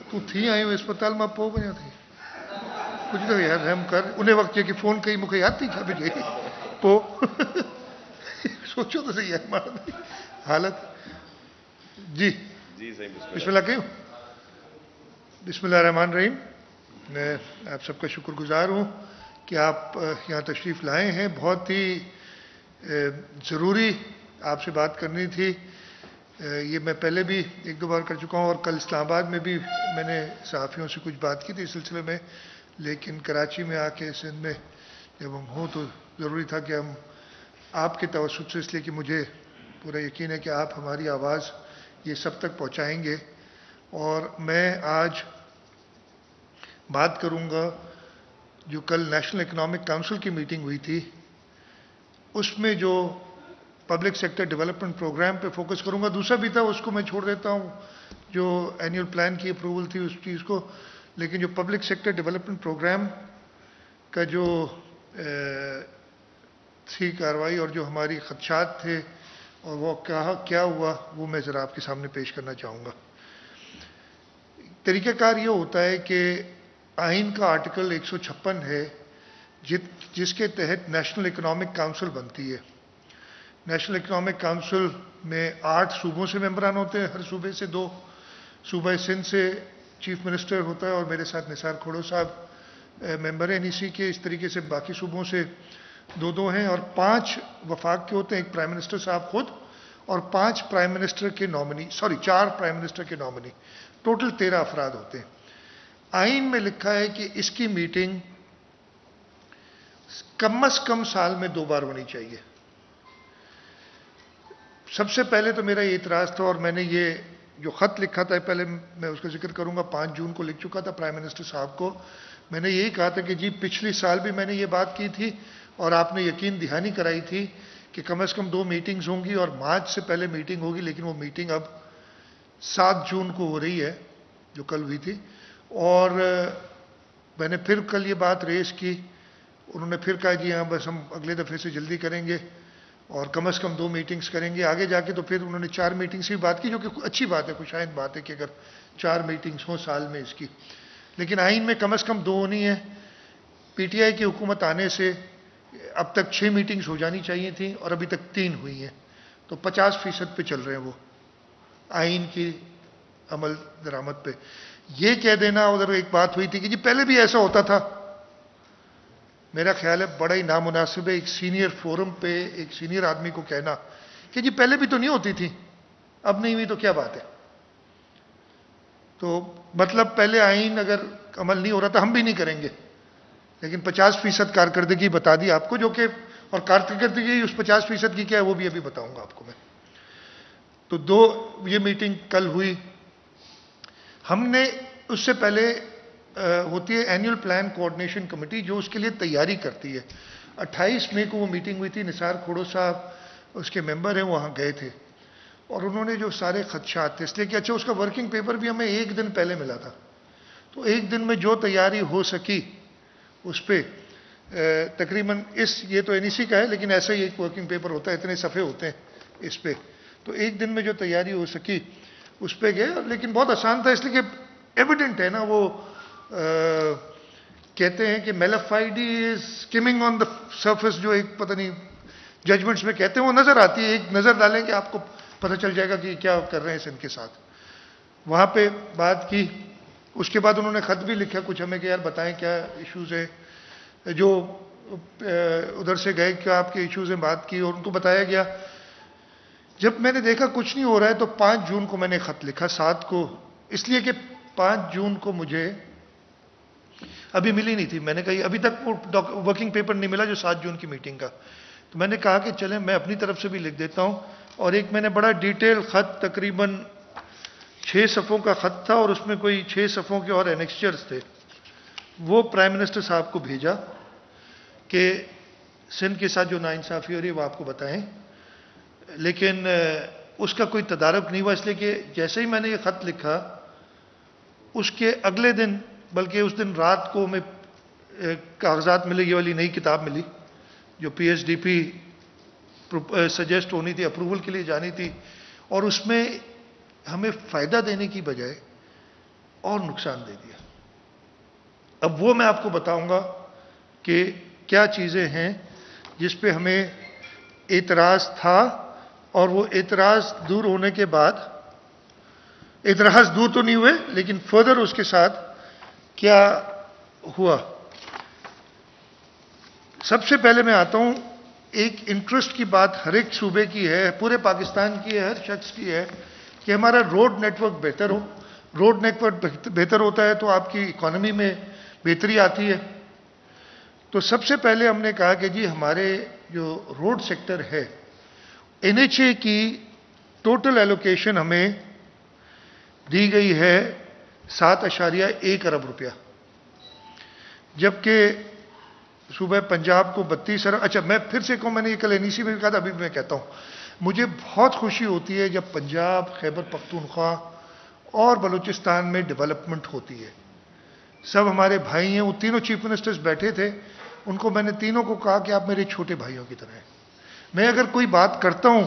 تو تھی آئی اسپتال میں پو بنیا تھی کچھ تو یار رحم کر انہیں وقت کہ فون کئی مکھ یاد تھی کیا بجے پو سوچو تو صحیح ہے ہمارا حالت جی بسم اللہ کہوں بسم اللہ الرحمن الرحیم میں آپ سب کا شکر گزار ہوں کہ آپ یہاں تشریف لائے ہیں بہت ہی ضروری آپ سے بات کرنی تھی یہ میں پہلے بھی ایک دو بار کر چکا ہوں اور کل اسلام آباد میں بھی میں نے صحافیوں سے کچھ بات کی تھی اس سلسلے میں لیکن کراچی میں آ کے سندھ میں جب ہم ہوں تو ضروری تھا کہ ہم آپ کے توسط سے اس لیے کہ مجھے پورا یقین ہے کہ آپ ہماری آواز یہ سب تک پہنچائیں گے اور میں آج بات کروں گا جو کل نیشنل اکنامک کونسل کی میٹنگ ہوئی تھی اس میں جو پبلک سیکٹر ڈیولپمنٹ پروگرام پہ فوکس کروں گا دوسرا بھی تھا اس کو میں چھوڑ دیتا ہوں جو اینیول پلان کی اپروول تھی اس چیز کو لیکن جو پبلک سیکٹر ڈیولپمنٹ پروگرام کا جو تھی کارروائی اور جو ہماری خدشات تھے اور وہ کیا ہوا وہ میں ذرا آپ کے سامنے پیش کرنا چاہوں گا طریقہ کار یہ ہوتا ہے کہ آئین کا آرٹیکل 156 ہے جس کے تحت نیشنل اکنامک کونسل بنتی ہے نیشنل اکنامک کونسل میں 8 صوبوں سے ممبران ہوتے ہیں ہر صوبے سے 2 صوبہ سندھ سے چیف منسٹر ہوتا ہے اور میرے ساتھ نثار کھوڑو صاحب ممبر ہیں NEC کے اس طریقے سے باقی صوبوں سے 2 ہیں اور 5 وفاق کے ہوتے ہیں ایک پرائم منسٹر صاحب خود اور 5 پرائم منسٹر کے نامنی 4 پرائم منسٹر کے نامنی ٹوٹل 13 افراد ہوتے ہیں آئین میں لکھا ہے کہ اس کی میٹنگ کم از کم سال میں 2 بار ہونی چاہیے سب سے پہلے تو میرا یہ اعتراض تھا اور میں نے یہ جو خط لکھا تھا پہلے میں اس کا ذکر کروں گا 5 جون کو لکھ چکا تھا پرائم منسٹر صاحب کو میں نے یہی کہا تھا کہ جی پچھلی سال بھی میں نے یہ بات کی تھی اور آپ نے یقین دہانی کرائی تھی کہ کم از کم 2 میٹنگز ہوں گی اور مارچ سے پہلے میٹنگ ہوگی لیکن وہ میٹنگ اب 7 جون کو ہو رہی ہے جو کل ہوئی تھی اور میں نے پھر کل یہ بات ریز کی انہوں نے پھر کہا جی ہاں بس ہم اگلے دفعے سے جلدی کریں گے اور کم از کم 2 میٹنگز کریں گے آگے جا کے تو پھر انہوں نے 4 میٹنگز کی بات کی جو کہ اچھی بات ہے خوشائند بات ہے کہ اگر 4 میٹنگز ہوں سال میں اس کی لیکن آئین میں کم از کم 2 ہونی ہے PTI کی حکومت آنے سے اب تک 6 میٹنگز ہو جانی چاہیے تھیں اور ابھی تک 3 ہوئی ہیں تو 50% پہ چل رہے ہیں وہ آئین کی عمل درآمد پہ یہ کہہ دینا ادھر ایک بات ہوئی تھی کہ جی پہلے بھی ایسا ہوتا تھا میرا خیال ہے بڑا ہی نامناسب ہے ایک سینئر فورم پہ ایک سینئر آدمی کو کہنا کہ جی پہلے بھی تو نہیں ہوتی تھی اب نہیں ہوئی تو کیا بات ہے تو مطلب پہلے آئین اگر عمل نہیں ہو رہا تھا ہم بھی نہیں کریں گے لیکن 50% کارکردگی بتا دی آپ کو جو کہ اور کارکردگی اس 50% کی کیا ہے وہ بھی ابھی بتاؤں گا آپ کو میں تو 2 یہ میٹنگ کل ہوئی ہم نے اس سے پہلے ہوتی ہے اینیول پلان کوآرڈینیشن کمیٹی جو اس کے لیے تیاری کرتی ہے 28 مئی کو وہ میٹنگ ہوئی تھی نثار کھوڑو صاحب اس کے ممبر ہیں وہاں گئے تھے اور انہوں نے جو سارے خدشات تھے اس لیے کہ اچھا اس کا ورکنگ پیپر بھی ہمیں 1 دن پہلے ملا تھا تو 1 دن میں جو تیاری ہو سکی اس پہ تقریباً یہ تو NEC کا ہے لیکن ایسا ہی ایک ورکنگ پیپر ہوتا ہے اتنے صفحے ہوتے ہیں اس پہ تو 1 دن میں جو تیاری ہو سکی اس پہ گئے لیکن بہت آسان تھا اس لیے کہ ایویڈنٹ ہے نا وہ کہتے ہیں کہ میلفائڈی از اسکمنگ آن دا سرفیس جو ایک پتہ نہیں ججمنٹس میں کہتے ہیں وہ نظر آتی ہے ایک نظر ڈالیں کہ آپ کو پتہ چل جائے گا کہ کیا کر رہے ہیں سندھ کے ساتھ وہاں پہ بات کی اس کے بعد انہوں نے خط بھی لکھا کچھ ہمیں کہ یار بتائیں کیا ایشوز ہیں جو ادھر سے گئے کیا آپ کے ایشوز ہیں بات کی اور ان کو بتایا گیا جب میں نے دیکھا کچھ نہیں ہو رہا ہے تو 5 جون کو میں نے خط لکھا 7 کو اس لیے کہ 5 جون کو مجھے ابھی ملی نہیں تھی میں نے کہا ابھی تک وہ ورکنگ پیپر نہیں ملا جو 7 جون کی میٹنگ کا تو میں نے کہا کہ چلیں میں اپنی طرف سے بھی لکھ دیتا ہوں اور ایک میں نے بڑا ڈیٹیل خط تقریباً 6 صفحوں کا خط تھا اور اس میں کوئی 6 صفحوں کے اور اینیکسچرز تھے وہ پرائم منسٹر صاحب کو بھیجا کہ سندھ کے ساتھ جو ناانصافی ہو رہی ہے وہ آپ کو بتائیں لیکن اس کا کوئی تدارک نہیں ہوا اس لیے کہ جیسے ہی میں نے یہ خط لکھا اس کے اگلے دن بلکہ اس دن رات کو ہمیں کاغذات ملے یہ والی نئی کتاب ملی جو PSDP سجیسٹ ہونی تھی اپروول کے لیے جانی تھی اور اس میں ہمیں فائدہ دینے کی بجائے اور نقصان دے دیا. اب وہ میں آپ کو بتاؤں گا کہ کیا چیزیں ہیں جس پہ ہمیں اعتراض تھا اور وہ اعتراض دور ہونے کے بعد، اعتراض دور تو نہیں ہوئے لیکن فردر اس کے ساتھ کیا ہوا. سب سے پہلے میں آتا ہوں، ایک انٹرسٹ کی بات ہر ایک صوبے کی ہے، پورے پاکستان کی ہے، ہر شخص کی ہے کہ ہمارا روڈ نیٹ ورک بہتر ہو. روڈ نیٹ ورک بہتر ہوتا ہے تو آپ کی اکانومی میں بہتری آتی ہے. تو سب سے پہلے ہم نے کہا کہ جی ہمارے جو روڈ سیکٹر ہے، این ایچ اے کی ٹوٹل ایلوکیشن ہمیں دی گئی ہے 7.1 ارب روپیہ، جبکہ صوبہ پنجاب کو 32 ارب. اچھا میں پھر سے کہوں، میں نے یہ کل این ای سی میں بھی کہا تھا، ابھی بھی میں کہتا ہوں، مجھے بہت خوشی ہوتی ہے جب پنجاب، خیبر پختونخوا اور بلوچستان میں ڈیولپمنٹ ہوتی ہے. سب ہمارے بھائی ہیں، وہ تینوں چیف منسٹرز بیٹھے تھے، ان کو میں نے تینوں کو کہا کہ آپ میرے چھوٹے بھائیوں کی طرح ہیں. میں اگر کوئی بات کرتا ہوں،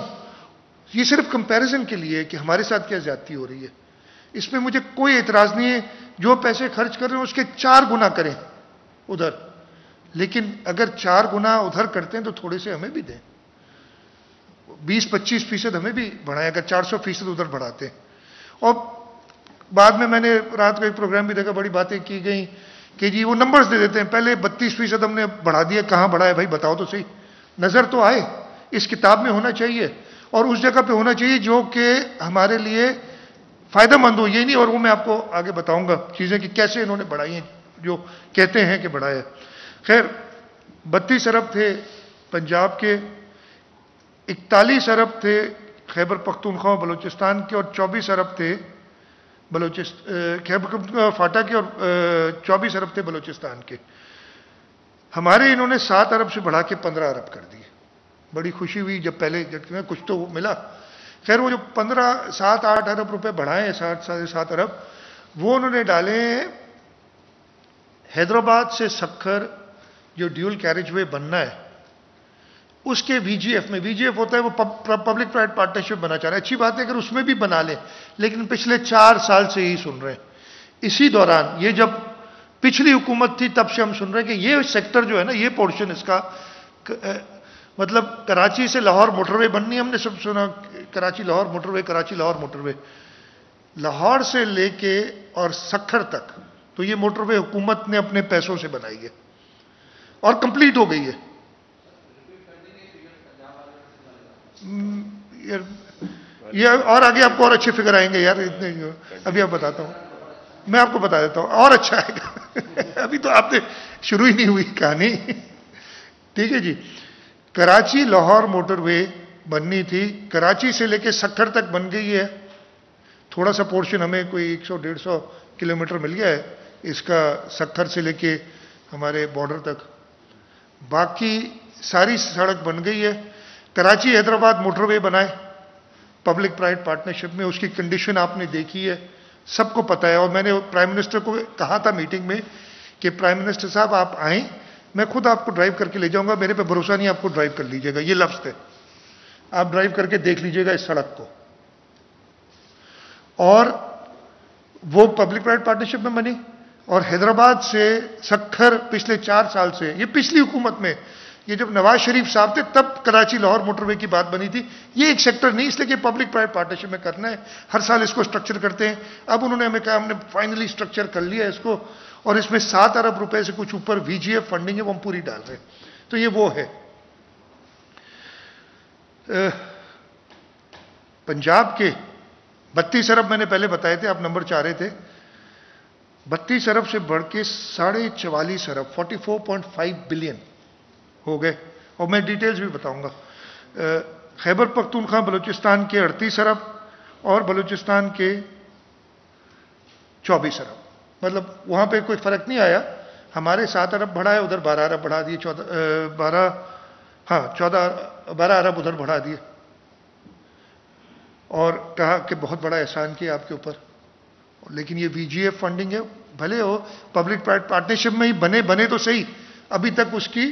یہ صرف کمپیریزن کے لیے کہ ہمارے ساتھ کیا زیادتی ہو رہی ہے، اس میں مجھے کوئی اعتراض نہیں ہے. جو پیسے خرچ کر رہے ہیں اس کے 4 گنا کریں ادھر، لیکن اگر 4 گنا ادھر کرتے ہیں تو تھوڑے سے ہمیں بھی دیں، 20-25% ہمیں بھی بڑھائیں اگر 400% ادھر بڑھاتے ہیں. اور بعد میں نے رات کو ایک پروگرام بھی دیکھا، بڑی باتیں کی گئیں کہ جی وہ نمبرز دے دیتے ہیں، پہلے 32% ہم نے بڑھا دیا، کہاں بڑھا ہے بھائی بتاؤ تو صحیح، نظر تو آئے. اس کتاب میں ہونا چاہیے اور اس جگہ پہ ہونا چاہیے جو کہ ہمارے لیے فائدہ مند ہو. یہ نہیں، اور وہ میں آپ کو آگے بتاؤں گا چیزیں کہ کیسے انہوں نے بڑھائی ہیں جو کہتے ہیں کہ بڑھایا. خیر 32 ارب تھے پنجاب کے، 41 ارب تھے خیبر پختونخوا بلوچستان کے، اور 24 ارب تھے خیبر فاٹا کے، اور 24 ارب تھے بلوچستان کے. ہمارے انہوں نے 7 ارب سے بڑھا کے 15 ارب کر دیے. بڑی خوشی ہوئی جب پہلے کچھ تو ملا. خیر وہ جو 7-8 ارب روپے بڑھائے ہیں، 7.5 ارب، وہ انہوں نے ڈالے ہیں حیدرآباد سے سکھر جو ڈیول کیریج وے بننا ہے اس کے وی جی ایف میں. وی جی ایف ہوتا ہے وہ پبلک پرائیویٹ پارٹنرشپ بنا چاہ رہے ہیں. اچھی بات ہے اگر اس میں بھی بنا لیں، لیکن پچھلے 4 سال سے ہی سن رہے ہیں. اسی دوران یہ جب پچھلی حکومت تھی تب سے ہم سن رہے ہیں کہ یہ سیکٹر جو ہے نا، یہ پورشن اس کا، مطلب کراچی سے لاہور موٹر وے بننی ہے، ہم نے سب سنا کراچی لاہور موٹر وے، کراچی لاہور موٹر وے، لاہور سے لے کے اور سکھر تک. تو یہ موٹر وے حکومت نے اپنے پیسوں سے بنائی ہے اور کمپلیٹ ہو گئی ہے. یہ اور آگے آپ کو اور اچھے فگر آئیں گے یار، اتنے ابھی آپ بتاتا ہوں، میں آپ کو بتا دیتا ہوں اور اچھا آئے گا. ابھی تو آپ نے شروع ہی نہیں ہوئی کہانی. ٹھیک ہے جی. کراچی لاہور موٹر وے بننی تھی، کراچی سے لے کے سکھر تک بن گئی ہے. تھوڑا سا پورشن ہمیں کوئی 100-150 کلومیٹر مل گیا ہے اس کا، سکھر سے لے کے ہمارے بارڈر تک. باقی ساری سڑک بن گئی ہے. کراچی حیدرآباد موٹر وے بنائے پبلک پرائیویٹ پارٹنرشپ میں، اس کی کنڈیشن آپ نے دیکھی ہے، سب کو پتہ ہے. اور میں نے پرائم منسٹر کو کہا تھا میٹنگ میں کہ پرائم منسٹر صاحب آپ آئیں، میں خود آپ کو ڈرائیو کر کے لے جاؤں گا، میرے پہ بھروسہ نہیں، آپ کو ڈرائیو کر لیجیے گا، یہ لفظ ہے، آپ ڈرائیو کر کے دیکھ لیجیے گا اس سڑک کو. اور وہ پبلک پرائیویٹ پارٹنرشپ میں بنی. اور حیدرآباد سے سکھر پچھلے 4 سال سے، یہ پچھلی حکومت میں، یہ جب نواز شریف صاحب تھے تب کراچی لاہور موٹر وے کی بات بنی تھی. یہ ایک سیکٹر نہیں، اس لیے کہ پبلک پرائیویٹ پارٹنرشپ میں کرنا ہے، ہر سال اس کو سٹرکچر کرتے ہیں. اب انہوں نے ہمیں کہا ہم نے فائنلی سٹرکچر کر لیا ہے اس کو، اور اس میں 7 ارب روپے سے کچھ اوپر وی جی ایف فنڈنگ ہے، وہ ہم پوری ڈال رہے ہیں. تو یہ وہ ہے. پنجاب کے 32 ارب میں نے پہلے بتائے تھے، آپ نمبر چاہ رہے تھے. 32 ارب سے بڑھ کے 44.5 ارب 44.5 بلین ہو گئے. اور میں ڈیٹیلز بھی بتاؤں گا. خیبر پختونخوا بلوچستان کے 38 ارب اور بلوچستان کے 24 ارب. مطلب وہاں پہ کوئی فرق نہیں آیا. ہمارے 7 ارب بڑھا ہے، ادھر 12 ارب بڑھا دیے، 12 ارب ادھر بڑھا دیے. اور کہا کہ بہت بڑا احسان کیا آپ کے اوپر. لیکن یہ وی جی ایف فنڈنگ ہے، بھلے ہو پبلک پرائیویٹ پارٹنرشپ میں ہی بنے تو صحیح، ابھی تک اس کی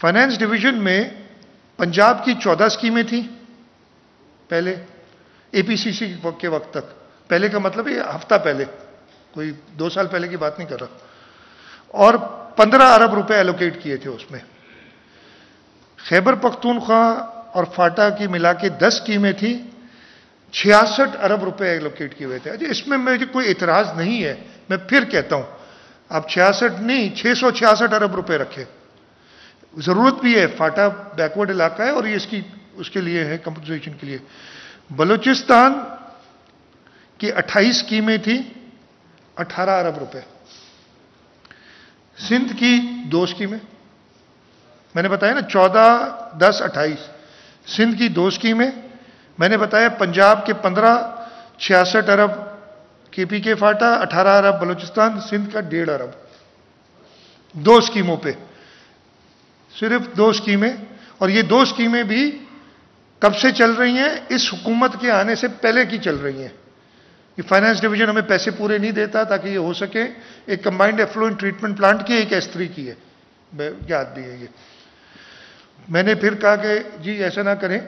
فائنانس ڈویژن میں پنجاب کی 14 اسکیمیں تھیں پہلے اے پی سی سی کے وقت تک. پہلے کا مطلب یہ ہفتہ پہلے, کوئی 2 سال پہلے کی بات نہیں کر رہا. اور 15 ارب روپے ایلوکیٹ کیے تھے اس میں. خیبر پختونخوا اور فاٹا کی ملا کے 10 اسکیمیں تھیں, 66 ارب روپے ایلوکیٹ کیے ہوئے تھے. اس میں مجھے کوئی اعتراض نہیں ہے, میں پھر کہتا ہوں آپ 66 نہیں 666 ارب روپے رکھے. ضرورت بھی ہے, فاٹا بیکورڈ علاقہ ہے اور یہ اس کے لیے ہے کمپنسیشن کے لیے. بلوچستان کی 28 اسکیمیں تھیں, 18 ارب روپے. سندھ کی 2 اسکیمیں, میں نے بتایا نا 14, 10, 28. سندھ کی 2 اسکیمیں میں نے بتایا. پنجاب کے 15, 66 ارب کے پی کے فاٹا, 18 ارب بلوچستان. سندھ کا 1.5 ارب. 2 اسکیموں پہ, صرف 2 اسکیمیں. اور یہ 2 اسکیمیں بھی کب سے چل رہی ہیں؟ اس حکومت کے آنے سے پہلے کی چل رہی ہیں. یہ فائنانس ڈویژن ہمیں پیسے پورے نہیں دیتا تاکہ یہ ہو سکے. ایک کمبائنڈ ایفلوئنٹ ٹریٹمنٹ پلانٹ کی, ایک S3 کی ہے, یاد بھی ہے یہ. میں نے پھر کہا کہ جی ایسا نہ کریں,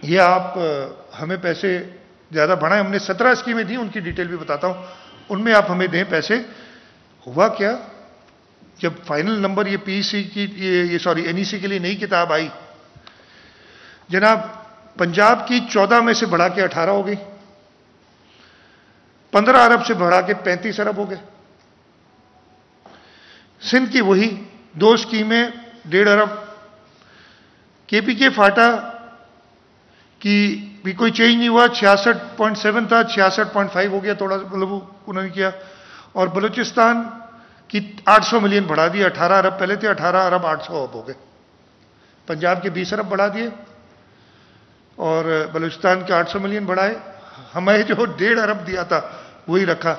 یہ آپ ہمیں پیسے زیادہ بڑھائیں. ہم نے 17 اسکیمیں تھیں, ان کی ڈیٹیل بھی بتاتا ہوں, ان میں آپ ہمیں دیں پیسے. ہوا کیا, جب فائنل نمبر یہ پی سی کی NEC کے لیے نئی کتاب آئی, جناب پنجاب کی 14 میں سے بڑھا کے 18 ہو گئی, 15 ارب سے بڑھا کے 35 ارب ہو گئے. سندھ کی وہی 2 اسکیمیں 1.5 ارب. کے پی کے فاٹا کی بھی کوئی چینج نہیں ہوا, 66.7 تھا 66.5 ہو گیا, تھوڑا مطلب انہوں نے کیا. اور بلوچستان کی 800 ملین بڑھا دیا, 18 ارب پہلے تھے, 18 ارب 800 اب ہو گئے. پنجاب کے 20 ارب بڑھا دیے اور بلوچستان کے 800 ملین بڑھائے. ہمیں جو 1.5 ارب دیا تھا وہی رکھا.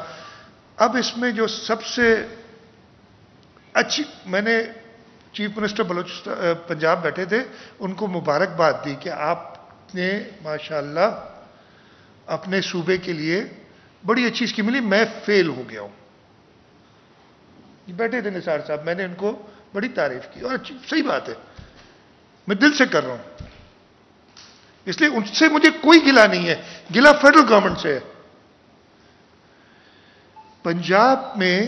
اب اس میں جو سب سے اچھی, میں نے چیف منسٹر پنجاب بیٹھے تھے, ان کو مبارکباد دی کہ آپ نے ماشاءاللہ اپنے صوبے کے لیے بڑی اچھی اسکیم ملی. میں فیل ہو گیا ہوں. بیٹھے تھے نثار صاحب, میں نے ان کو بڑی تعریف کی اور صحیح بات ہے, میں دل سے کر رہا ہوں. اس لیے ان سے مجھے کوئی گلہ نہیں ہے, گلہ فیڈرل گورنمنٹ سے ہے. پنجاب میں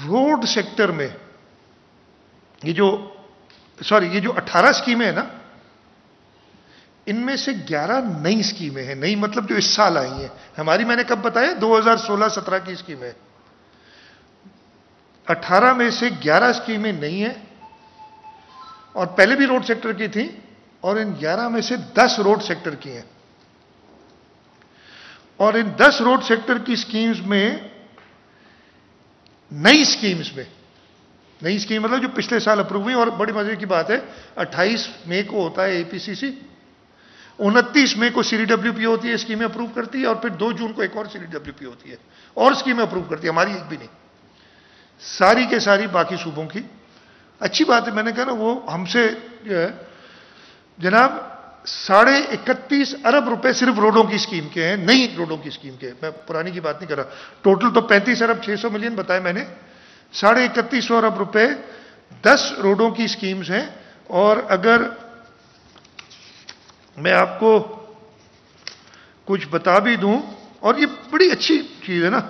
روڈ سیکٹر میں یہ جو 18 اسکیمیں ہیں نا, ان میں سے 11 نئی اسکیمیں ہیں. نئی مطلب جو اس سال آئی ہیں. ہماری میں نے کب بتایا 2016-17 کی اسکیمیں. 18 میں سے 11 اسکیمیں نئی ہیں اور پہلے بھی روڈ سیکٹر کی تھیں, اور ان 11 میں سے 10 روڈ سیکٹر کی ہیں. اور ان 10 روڈ سیکٹر کی اسکیمز میں نئی اسکیم مطلب جو پچھلے سال اپروو ہوئی. اور بڑی مزے کی بات ہے, 28 مئی کو ہوتا ہے APCC, 29 مئی کو CDWP ہوتی ہے, اسکیمیں اپروو کرتی ہے, اور پھر 2 جون کو ایک اور CDWP ہوتی ہے اور اسکیمیں اپروو کرتی ہے. ہماری ایک بھی نہیں, ساری کے ساری باقی صوبوں کی. اچھی بات ہے, میں نے کہا نا وہ ہم سے جو ہے جناب 31.5 ارب روپے صرف روڈوں کی اسکیم کے ہیں, نئی روڈوں کی اسکیم کے. میں پرانی کی بات نہیں کر رہا. ٹوٹل تو 35 ارب 600 ملین بتائے میں نے. 31.5 ارب روپے 10 روڈوں کی اسکیمز ہیں. اور اگر میں آپ کو کچھ بتا بھی دوں, اور یہ بڑی اچھی چیز ہے نا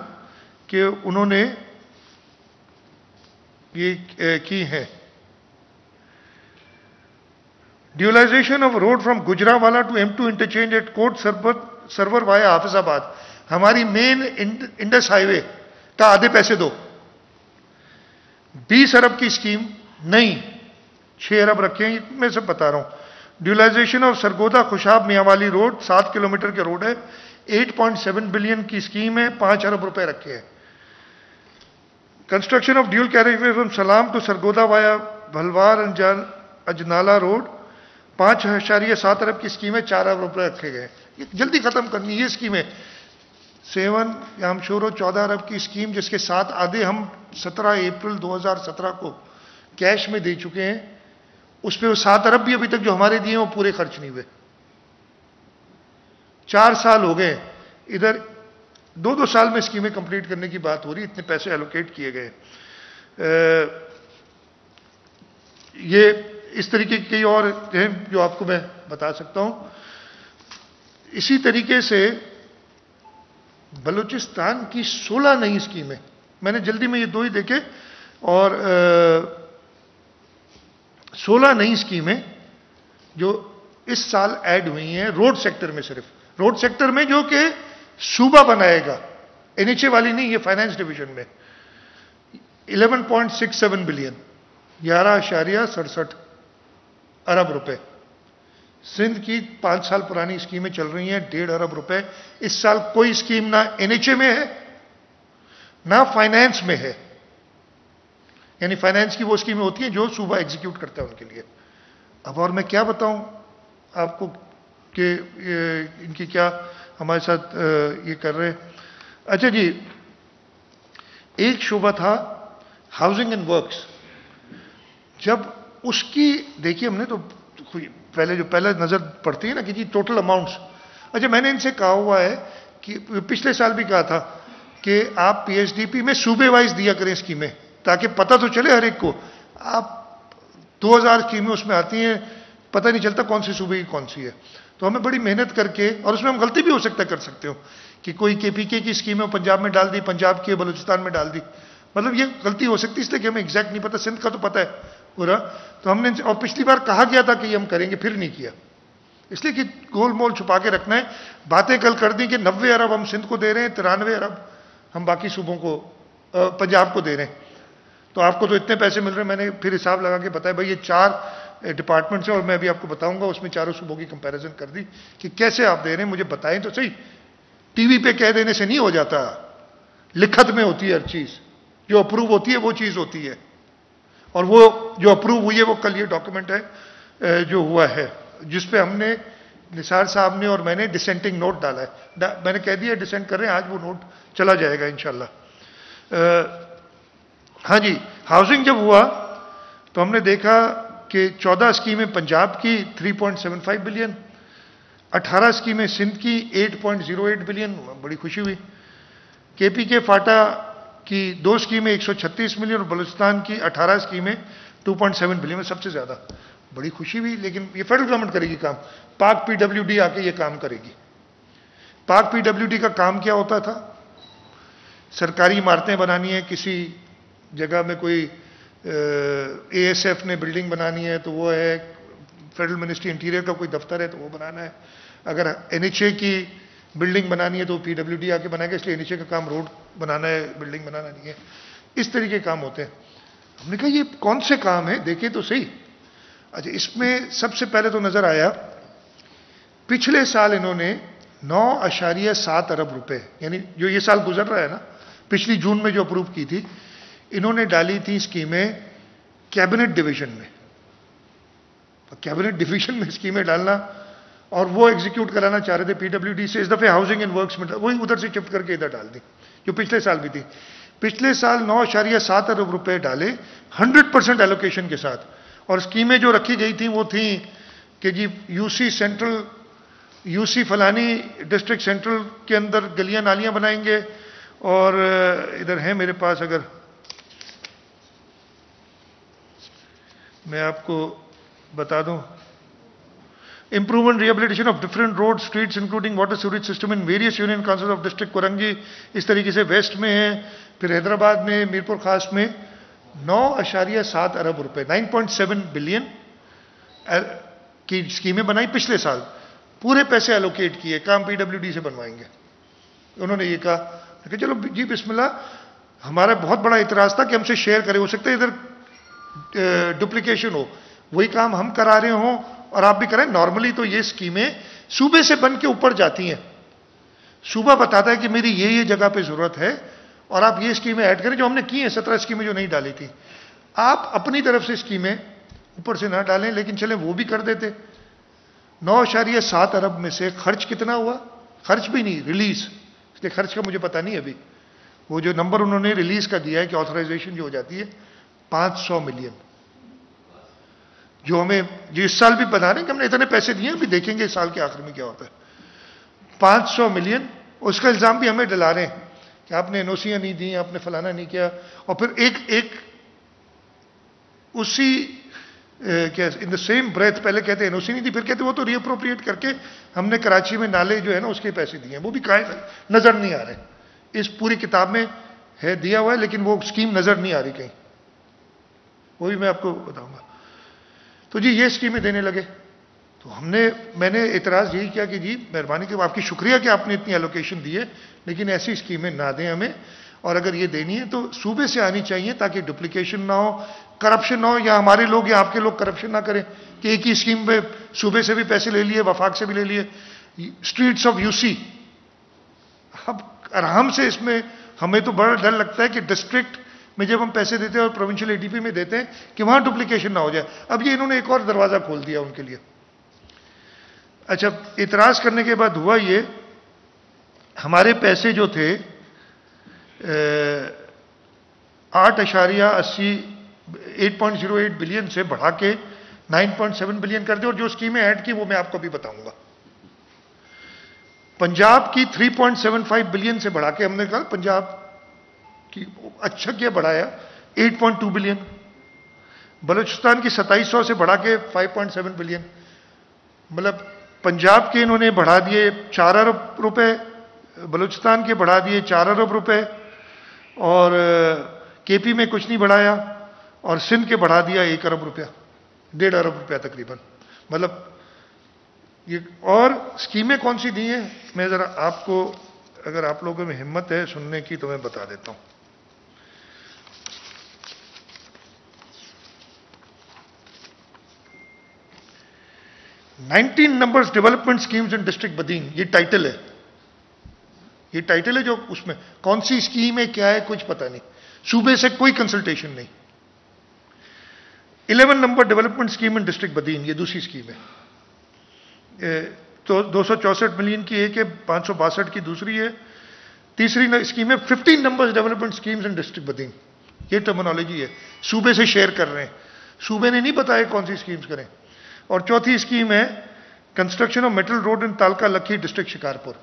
کہ انہوں نے یہ کی ہے, dualization of road from Gujranwala to M2 interchange at Kot Sarwar via Hafizabad. ہماری مین انڈس ہائی وے کا آدھے پیسے دو. 20 ارب کی اسکیم نہیں, 6 ارب رکھے ہیں, میں سے بتا رہا ہوں. Dualization of Sargodha Khushab Mianwali road 7 kilometre کے روڈ ہے, 8.7 بلین کی اسکیم ہے, 5 ارب روپے رکھے ہیں. Construction of dual carriageway from Salam to Sargodha via Bhalwal Ajnala road 5.7 ارب کی اسکیم ہے, 4 ارب روپے رکھے گئے. یہ جلدی ختم کرنی یہ اسکیم ہے. 7 ہم شورو 14 ارب کی اسکیم, جس کے ساتھ آدھے ہم 17 اپریل 2017 کو کیش میں دے چکے ہیں. اس پہ وہ 7 ارب بھی ابھی تک جو ہمارے دیے وہ پورے خرچ نہیں ہوئے. 4 سال ہو گئے. ادھر 2 سال میں اسکیمیں کمپلیٹ کرنے کی بات ہو رہی, اتنے پیسے ایلوکیٹ کیے گئے. یہ اس طریقے کی کئی اور ہیں جو آپ کو میں بتا سکتا ہوں. اسی طریقے سے بلوچستان کی 16 نئی اسکیمیں، میں نے جلدی میں یہ 2 ہی دیکھے، اور 16 نئی اسکیمیں جو اس سال ایڈ ہوئی ہیں روڈ سیکٹر میں، صرف روڈ سیکٹر میں، جو کہ صوبہ بنائے گا، NHA والی نہیں، یہ فائنانس ڈویژن میں. 11.67 بلین، 11.67 ارب روپے. سندھ کی 5 سال پرانی اسکیمیں چل رہی ہیں، 1.5 ارب روپے. اس سال کوئی اسکیم نہ NHA میں ہے نہ فائنانس میں ہے. یعنی فائنانس کی وہ اسکیمیں ہوتی ہیں جو صوبہ ایگزیکیوٹ کرتا ہے ان کے لیے. اب اور میں کیا بتاؤں آپ کو کہ ان کی کیا ہمارے ساتھ یہ کر رہے ہیں. اچھا جی، ایک شعبہ تھا ہاؤسنگ اینڈ ورکس. جب اس کی دیکھیے ہم نے تو پہلے جو پہلے نظر پڑتی ہے نا کہ جی ٹوٹل اماؤنٹس. اچھا میں نے ان سے کہا ہوا ہے کہ پچھلے سال بھی کہا تھا کہ آپ PSDP میں صوبے وائز دیا کریں اسکیمیں، تاکہ پتہ تو چلے ہر ایک کو. آپ 2000 اسکیمیں اس میں آتی ہیں، پتہ نہیں چلتا کون سی صوبے کی کون سی ہے. تو ہمیں بڑی محنت کر کے، اور اس میں ہم غلطی بھی ہو سکتا ہے کر سکتے ہو کہ کوئی KPK کی اسکیم ہے پنجاب میں ڈال دی، پنجاب کی بلوچستان میں ڈال دی، مطلب یہ غلطی ہو سکتی ہے، اس لیے کہ ہمیں ایگزیکٹ نہیں پتہ. سندھ کا تو پتہ ہے پورا. تو ہم نے، اور پچھلی بار کہا گیا تھا کہ یہ ہم کریں گے، پھر نہیں کیا، اس لیے کہ گول مول چھپا کے رکھنا ہے. باتیں کل کر دیں کہ 90 ارب ہم سندھ کو دے رہے ہیں، 93 ارب ہم باقی صوبوں کو، پنجاب کو دے رہے ہیں. تو آپ کو تو اتنے پیسے مل رہے ہیں. میں نے پھر حساب لگا کے بتایا بھائی یہ 4 ڈپارٹمنٹس ہیں، اور میں بھی آپ کو بتاؤں گا، اس میں 4 صوبوں کی کمپیریزن کر دی کہ کیسے آپ دے رہے ہیں. مجھے بتائیں تو صحیح. ٹی وی پہ کہہ دینے سے نہیں ہو جاتا، لکھت میں ہوتی ہے ہر چیز. جو اپروو ہوتی ہے وہ چیز ہوتی ہے، اور وہ جو اپروو ہوئی ہے وہ کل یہ ڈاکیومنٹ ہے جو ہوا ہے، جس پہ ہم نے نثار صاحب نے اور میں نے ڈسینٹنگ نوٹ ڈالا ہے. میں نے کہہ دیا ڈسینٹ کر رہے ہیں، آج وہ نوٹ چلا جائے گا انشاءاللہ. ہاں جی، ہاؤسنگ جب ہوا تو ہم نے دیکھا کہ 14 اسکیمیں پنجاب کی 3.75 بلین، 18 اسکیمیں سندھ کی 8.08 بلین، بڑی خوشی ہوئی. KPK فاٹا کی 2 اسکیمیں 136 ملین، اور بلوچستان کی 18 اسکیمیں 2.7 بلین میں سب سے زیادہ. بڑی خوشی ہوئی. لیکن یہ فیڈرل گورنمنٹ کرے گی کام، پاک PWD آ کے یہ کام کرے گی. پاک PWD کا کام کیا ہوتا تھا؟ سرکاری عمارتیں بنانی ہیں، کسی جگہ میں کوئی ASF نے بلڈنگ بنانی ہے تو وہ ہے، فیڈرل منسٹری انٹیریئر کا کوئی دفتر ہے تو وہ بنانا ہے. اگر NHA کی بلڈنگ بنانی ہے تو PWD آ کے بنائے گا، اس لیے NHA کا کام روڈ بنانا ہے، بلڈنگ بنانا نہیں ہے. اس طریقے کام ہوتے ہیں. ہم نے کہا یہ کون سے کام ہیں، دیکھیں تو صحیح. اچھا، اس میں سب سے پہلے تو نظر آیا پچھلے سال انہوں نے 9.7 ارب روپے، یعنی جو یہ سال گزر رہا ہے نا، پچھلی جون میں جو اپروو کی تھی، انہوں نے ڈالی تھی اسکیمیں کیبنٹ ڈویژن میں. کیبنٹ ڈویژن میں اسکیمیں ڈالنا اور وہ ایگزیکیوٹ کرانا چاہ رہے تھے PWD سے. اس دفعہ ہاؤسنگ اینڈ ورکس میں وہی ادھر سے شفٹ کر کے ادھر ڈال دی، جو پچھلے سال بھی تھی. پچھلے سال 9.7 ارب روپے ڈالے 100% ایلوکیشن کے ساتھ. اور اسکیمیں جو رکھی گئی تھیں وہ تھیں کہ جی UC فلانی ڈسٹرکٹ سینٹرل کے اندر گلیاں نالیاں بنائیں گے. اور ادھر ہیں میرے پاس، اگر میں آپ کو بتا دوں، improvement rehabilitation of different road streets including water sewerage system in various union council of district Korangi. اس طریقے سے ویسٹ میں ہے، پھر حیدرآباد میں، میرپور خاص میں 9.7 ارب روپے 9.7 بلین کی اسکیمیں بنائی پچھلے سال. پورے پیسے ایلوکیٹ کیے، کام PWD سے بنوائیں گے. انہوں نے یہ کہا کہ چلو جی بسم اللہ. ہمارا بہت بڑا اعتراض تھا کہ ہم سے شیئر کرے، ہو سکتا ہے ادھر ڈپلیکیشن ہو، وہی کام ہم کرا رہے ہوں اور آپ بھی کریں. نارملی تو یہ اسکیمیں صوبے سے بن کے اوپر جاتی ہیں، صوبہ بتاتا ہے کہ میری یہ جگہ پہ ضرورت ہے اور آپ یہ اسکیمیں ایڈ کریں، جو ہم نے کی ہیں 17 اسکیمیں جو نہیں ڈالی تھی. آپ اپنی طرف سے اسکیمیں اوپر سے نہ ڈالیں، لیکن چلیں وہ بھی کر دیتے. 9.7 ارب میں سے خرچ کتنا ہوا؟ خرچ بھی نہیں، ریلیز. اس لیے خرچ کا مجھے پتا نہیں ابھی. وہ جو نمبر انہوں نے ریلیز کا دیا ہے کہ آتھرائزیشن جو ہو جاتی ہے 500 ملین، جو ہمیں جو اس سال بھی بتا رہے ہیں کہ ہم نے اتنے پیسے دیے، ابھی دیکھیں گے اس سال کے آخر میں کیا ہوتا ہے. 500 ملین. اس کا الزام بھی ہمیں ڈلا رہے ہیں کہ آپ نے NOCیاں نہیں دی، آپ نے فلانا نہیں کیا. اور پھر ایک اسی کیا ان دا سیم بریتھ پہلے کہتے NOC نہیں دی، پھر کہتے وہ تو ری اپروپریٹ کر کے ہم نے کراچی میں نالے جو ہے نا اس کے پیسے دیے ہیں، وہ بھی نظر نہیں آ رہے. اس پوری کتاب میں ہے دیا ہوا ہے لیکن وہ اسکیم نظر نہیں آ رہی کہیں، وہ بھی میں آپ کو بتاؤں گا. تو جی یہ اسکیمیں دینے لگے. تو میں نے اعتراض یہی کیا کہ جی مہربانی کہ آپ کی شکریہ کہ آپ نے اتنی الوکیشن دی ہے، لیکن ایسی اسکیمیں نہ دیں ہمیں، اور اگر یہ دینی ہے تو صوبے سے آنی چاہیے تاکہ ڈپلیکیشن نہ ہو، کرپشن نہ ہو، یا ہمارے لوگ یا آپ کے لوگ کرپشن نہ کریں کہ ایک ہی اسکیم پہ صوبے سے بھی پیسے لے لیے، وفاق سے بھی لے لیے. اسٹریٹس آف UC، اب آرام سے اس میں ہمیں تو بڑا ڈر لگتا ہے کہ ڈسٹرکٹ میں جب ہم پیسے دیتے ہیں اور پروونشل ADP میں دیتے ہیں کہ وہاں ڈپلیکیشن نہ ہو جائے. اب یہ انہوں نے ایک اور دروازہ کھول دیا ان کے لیے. اچھا، اعتراض کرنے کے بعد ہوا یہ، ہمارے پیسے جو تھے 8.08 بلین سے بڑھا کے 9.7 بلین کر دے، اور جو اسکیمیں ایڈ کی وہ میں آپ کو بھی بتاؤں گا. پنجاب کی 3.75 بلین سے بڑھا کے ہم نے کہا پنجاب کی اچھا کیا بڑھایا 8.2 بلین. بلوچستان کی 2700 سے بڑھا کے 5.7 بلین. مطلب پنجاب کے انہوں نے بڑھا دیے 4 ارب روپے، بلوچستان کے بڑھا دیے 4 ارب روپے، اور KP میں کچھ نہیں بڑھایا، اور سندھ کے بڑھا دیا 1 ارب روپیہ، 1.5 ارب روپیہ تقریباً. مطلب یہ اور اسکیمیں کون سی دی ہیں میں ذرا آپ کو، اگر آپ لوگوں میں ہمت ہے سننے کی تو میں بتا دیتا ہوں. 19 نمبرز ڈیولپمنٹ اسکیمز ان ڈسٹرکٹ بدین، یہ ٹائٹل ہے. یہ ٹائٹل ہے جو اس میں کون سی اسکیم ہے کیا ہے کچھ پتہ نہیں، صوبے سے کوئی کنسلٹیشن نہیں. 11 نمبر ڈیولپمنٹ اسکیم ان ڈسٹرکٹ بدین، یہ دوسری اسکیم ہے. تو 264 ملین کی ایک ہے، 562 کی دوسری ہے. تیسری اسکیم ہے 15 نمبر ڈیولپمنٹ اسکیمز ان ڈسٹرکٹ بدین. یہ ٹرمنالوجی ہے، صوبے سے شیئر کر رہے ہیں، صوبے نے نہیں بتایا کون سی اسکیمز کریں. اور چوتھی اسکیم ہے construction of metal road in taluka Lakhi district Shikarpur.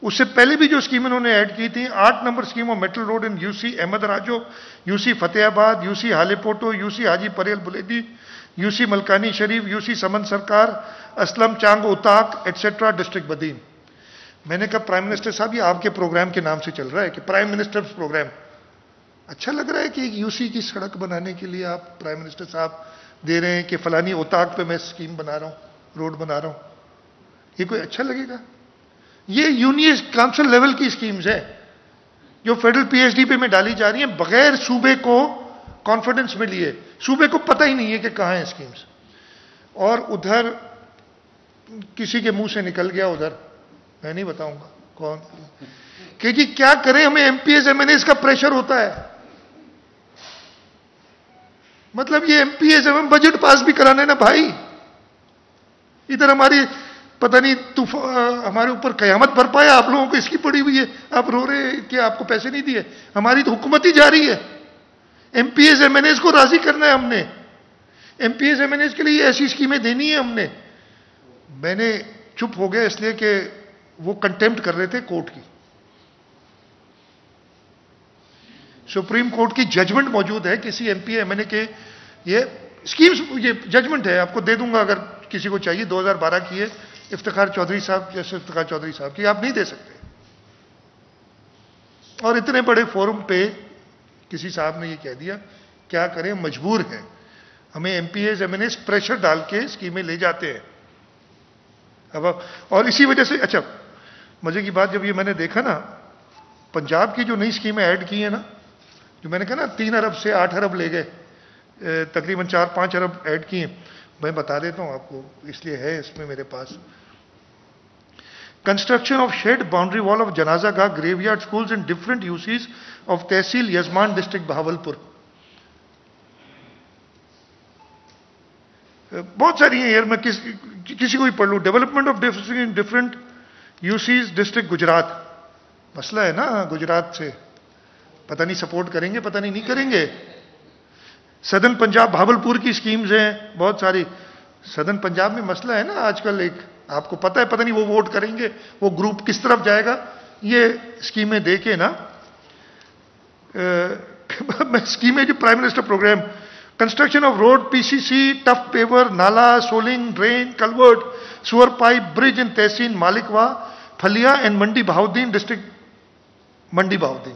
اس سے پہلے بھی جو اسکیم انہوں نے ایڈ کی تھی 8 number scheme of metal road in UC Ahmad Raju, UC Fatehabad, UC ہالے پوٹو، UC حاجی پریل بلیدی، UC ملکانی شریف، UC سمن سرکار، اسلم چانگ اتاق ایٹسٹرا ڈسٹرکٹ بدین. میں نے کہا پرائم منسٹر صاحب یہ آپ کے پروگرام کے نام سے چل رہا ہے کہ پرائم منسٹر پروگرام، اچھا لگ رہا ہے کہ ایک UC کی سڑک بنانے کے لیے آپ پرائم منسٹر صاحب دے رہے ہیں کہ فلانی اتاق پہ میں اسکیم بنا رہا ہوں، روڈ بنا رہا ہوں، یہ کوئی اچھا لگے گا؟ یہ یونین کاؤنسل لیول کی اسکیمز ہے جو فیڈرل PhD میں ڈالی جا رہی ہیں بغیر صوبے کو کانفیڈنس میں لیے. صوبے کو پتہ ہی نہیں ہے کہ کہاں ہیں اسکیمز، اور ادھر کسی کے منہ سے نکل گیا، ادھر میں نہیں بتاؤں گا کون، کہ جی کیا کریں ہمیں MPs MNAs کا پریشر ہوتا ہے. مطلب یہ MPs ہمیں بجٹ پاس بھی کرانا ہے نا بھائی، ادھر ہماری پتہ نہیں ہمارے اوپر قیامت برپا ہے، آپ لوگوں کو اس کی پڑی ہوئی ہے، آپ رو رہے ہیں کہ آپ کو پیسے نہیں دیے. ہماری تو حکومت ہی جاری ہے، MPs MNAs کو راضی کرنا ہے ہم نے، MPs MNAs کے لیے ایسی اسکیمیں دینی ہے ہم نے. میں نے چپ ہو گیا اس لیے کہ وہ کنٹیمپٹ کر رہے تھے کورٹ کی. سپریم کورٹ کی ججمنٹ موجود ہے کسی MP MNA کے، یہ اسکیمز، یہ ججمنٹ ہے، آپ کو دے دوں گا اگر کسی کو چاہیے، 2012 کی ہے، افتخار چودھری صاحب، جیسے افتخار چودھری صاحب کی، آپ نہیں دے سکتے. اور اتنے بڑے فورم پہ کسی صاحب نے یہ کہہ دیا، کیا کریں مجبور ہیں، ہمیں MPs MNAs پریشر ڈال کے اسکیمیں لے جاتے ہیں. اور اسی وجہ سے اچھا مزے کی بات، جب یہ میں نے دیکھا نا پنجاب کی جو نئی اسکیمیں ایڈ کی ہیں نا، جو میں نے کہا نا 3 ارب سے 8 ارب لے گئے، تقریباً 4-5 ارب ایڈ کی ہیں، میں بتا دیتا ہوں آپ کو، اس لیے ہے اس میں میرے پاس. Construction of shed boundary wall of janaza gah graveyard schools in different UCs of tehsil Yazman district Bahawalpur. بہت ساری ہیں یار، میں کسی کو بھی پڑھ لوں. Development of different UCs district Gujarat, مسئلہ ہے نا گجرات سے، پتہ نہیں سپورٹ کریں گے پتہ نہیں کریں گے. سدرن پنجاب بھاولپور کی اسکیمز ہیں بہت ساری. سدرن پنجاب میں مسئلہ ہے نا آج کل، ایک آپ کو پتہ ہے، پتہ نہیں وہ ووٹ کریں گے، وہ گروپ کس طرف جائے گا. یہ اسکیمیں دے کے نا، اسکیمیں جو prime minister programme Construction of road, PCC, tough paver, nala, soling, drain, culvert, sewer pipe, bridge in Tehsil, Malikwa, Phalia and Mandi Bahauddin district, Mandi Bahauddin.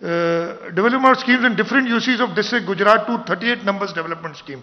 Development schemes and different uses of district Gujarat 238 numbers development scheme.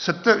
70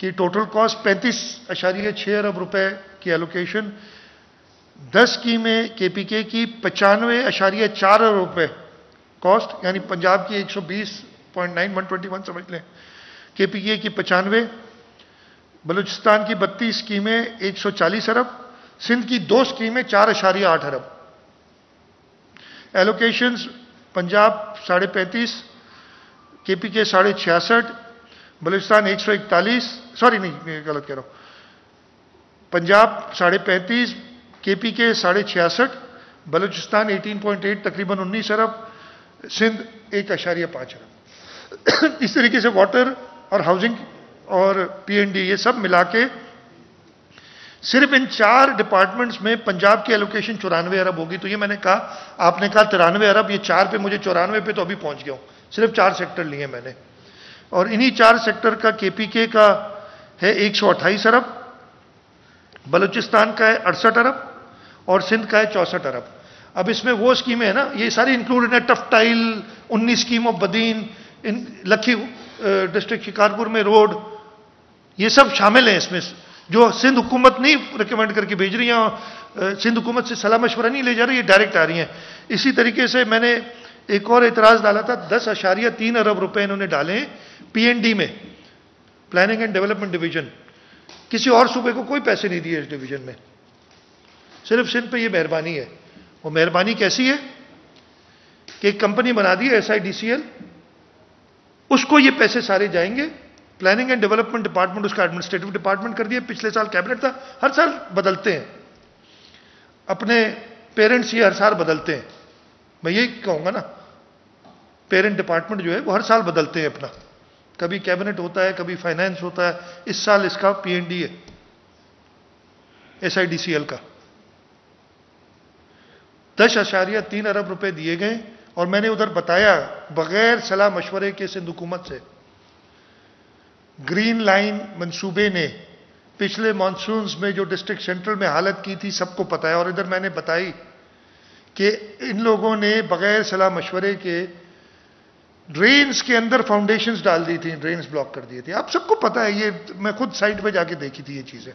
کی total cost 35.6 ارب روپے کی allocation, 10 اسکیمیں کے پی کے کی 95.4 ارب روپے cost, یعنی پنجاب کی 120.9 121 سمجھ لیں، کے پی کے کی 95، بلوچستان کی 32 اسکیمیں 140 ارب، سندھ کی 2 اسکیمیں 4.8 ارب۔ ایلوکیشنز پنجاب 35.5، کے پی کے 66.5، بلوچستان 141، سوری نہیں میں غلط کہہ رہا ہوں، پنجاب 35.5، کے پی کے 66.5، بلوچستان 18.8 تقریباً 19 ارب، سندھ 1.5 ارب۔ اس طریقے سے واٹر اور ہاؤسنگ اور پی این ڈی یہ سب ملا کے صرف ان 4 ڈپارٹمنٹس میں پنجاب کی ایلوکیشن 94 ارب ہوگی۔ تو یہ میں نے کہا، آپ نے کہا 93 ارب، یہ 4 پہ مجھے 94 پہ تو ابھی پہنچ گیا ہوں، صرف 4 سیکٹر لیے میں نے، اور انہی 4 سیکٹر کا کے پی کے کا ہے 128 ارب، بلوچستان کا ہے 68 ارب اور سندھ کا ہے 64 ارب۔ اب اس میں وہ اسکیمیں ہیں نا، یہ ساری انکلوڈڈ ہیں، ٹفٹائل 19 اسکیم آف بدین، لکھی ڈسٹرکٹ شکارپور میں روڈ، یہ سب شامل ہیں اس میں، جو سندھ حکومت نہیں ریکمینڈ کر کے بھیج رہی ہیں، سندھ حکومت سے صلاح مشورہ نہیں لے جا رہی، یہ ڈائریکٹ آ رہی ہیں۔ اسی طریقے سے میں نے ایک اور اعتراض ڈالا تھا، 10.3 ارب روپے انہوں نے ڈالے ہیں پی این ڈی میں، پلاننگ اینڈ ڈیولپمنٹ ڈویژن، کسی اور صوبے کو کوئی پیسے نہیں دیے اس ڈویژن میں، صرف سندھ پہ یہ مہربانی ہے۔ وہ مہربانی کیسی ہے کہ ایک کمپنی بنا دی S I D C L, اس کو یہ پیسے سارے جائیں گے، پلاننگ اینڈ ڈیولپمنٹ ڈپارٹمنٹ اس کا ایڈمنسٹریٹو ڈپارٹمنٹ کر دیا، پچھلے سال کیبنٹ تھا، ہر سال بدلتے ہیں اپنے پیرنٹس، یہ ہر سال بدلتے ہیں، میں یہی کہوں گا نا، پیرنٹ ڈپارٹمنٹ جو ہے وہ ہر سال بدلتے ہیں اپنا، کبھی کیبنٹ ہوتا ہے، کبھی فائنانس ہوتا ہے، اس سال اس کا پی این ڈی ہے S I D C L کا۔ 10.3 ارب روپے دیے گئے، اور میں نے ادھر بتایا بغیر صلاح مشورے کے سندھ حکومت سے، گرین لائن منصوبے نے پچھلے مانسونز میں جو ڈسٹرکٹ سینٹرل میں حالت کی تھی سب کو پتا ہے، اور ادھر میں نے بتائی کہ ان لوگوں نے بغیر صلاح مشورے کے ڈرینز کے اندر فاؤنڈیشنز ڈال دی تھی، ڈرینز بلاک کر دیے تھے، آپ سب کو پتا ہے، یہ میں خود سائٹ پہ جا کے دیکھی تھی یہ چیزیں۔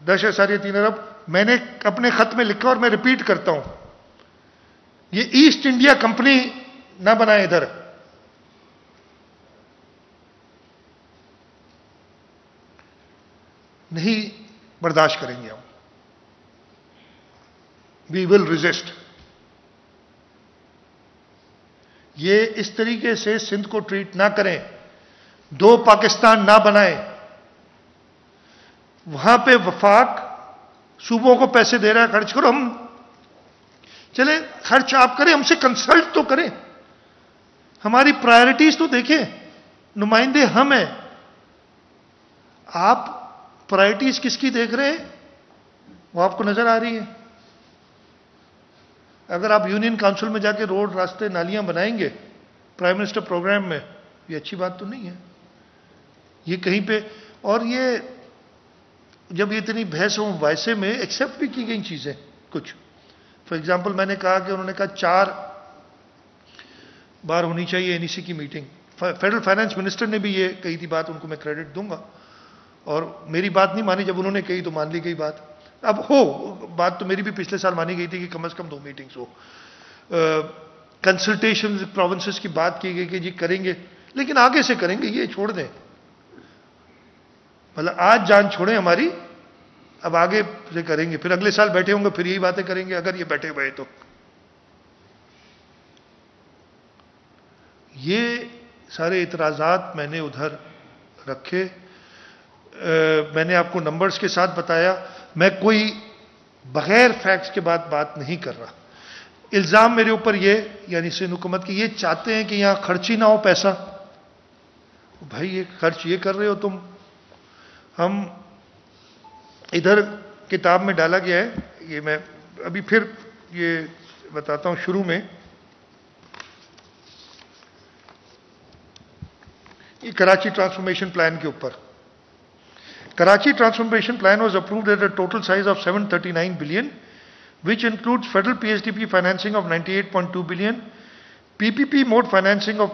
10.3 ارب میں نے اپنے خط میں لکھا، اور میں ریپیٹ کرتا ہوں، یہ ایسٹ انڈیا کمپنی نہ بنائے ادھر، نہیں برداشت کریں گے ہم، وی ول ریزسٹ۔ یہ اس طریقے سے سندھ کو ٹریٹ نہ کریں، 2 پاکستان نہ بنائیں، وہاں پہ وفاق صوبوں کو پیسے دے رہا ہے، خرچ کرو، ہم چلیں خرچ آپ کریں، ہم سے کنسلٹ تو کریں، ہماری پرائرٹیز تو دیکھیں، نمائندے ہم ہیں، آپ پرائرٹیز کس کی دیکھ رہے ہیں وہ آپ کو نظر آ رہی ہے۔ اگر آپ یونین کاؤنسل میں جا کے روڈ، راستے، نالیاں بنائیں گے پرائم منسٹر پروگرام میں، یہ اچھی بات تو نہیں ہے یہ کہیں پہ، اور یہ جب یہ اتنی بحث و مباحثے میں ایکسیپٹ بھی کی گئی چیزیں کچھ، فار ایگزامپل میں نے کہا کہ انہوں نے کہا 4 بار ہونی چاہیے این ای سی کی میٹنگ، فیڈرل فائنانس منسٹر نے بھی یہ کہی تھی بات، ان کو میں کریڈٹ دوں گا، اور میری بات نہیں مانی، جب انہوں نے کہی تو مان لی گئی بات۔ اب ہو بات تو میری بھی پچھلے سال مانی گئی تھی کہ کم از کم 2 میٹنگز ہو، کنسلٹیشن پروونسز کی بات کی گئی کہ جی کریں گے، لیکن آگے سے کریں گے، یہ چھوڑ دیں، مطلب آج جان چھوڑیں ہماری، اب آگے سے کریں گے، پھر اگلے سال بیٹھے ہوں گے پھر یہی باتیں کریں گے اگر یہ بیٹھے ہوئے تو۔ یہ سارے اعتراضات میں نے ادھر رکھے، میں نے آپ کو نمبرز کے ساتھ بتایا، میں کوئی بغیر فیکٹس کے بعد بات نہیں کر رہا۔ الزام میرے اوپر یہ، یعنی سندھ حکومت کی، یہ چاہتے ہیں کہ یہاں خرچ ہی نہ ہو پیسہ، بھائی یہ خرچ یہ کر رہے ہو تم، ہم ادھر کتاب میں ڈالا گیا ہے، یہ میں ابھی پھر یہ بتاتا ہوں شروع میں، یہ کراچی ٹرانسفارمیشن پلان کے اوپر، Karachi Transformation Plan was approved at a total size of 739 billion, which includes federal PSDP financing of 98.2 billion, PPP mode financing of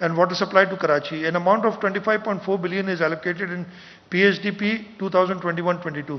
and water supply to Karachi. An amount of 25.4 billion is allocated in PSDP 2021-22.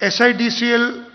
SIDCL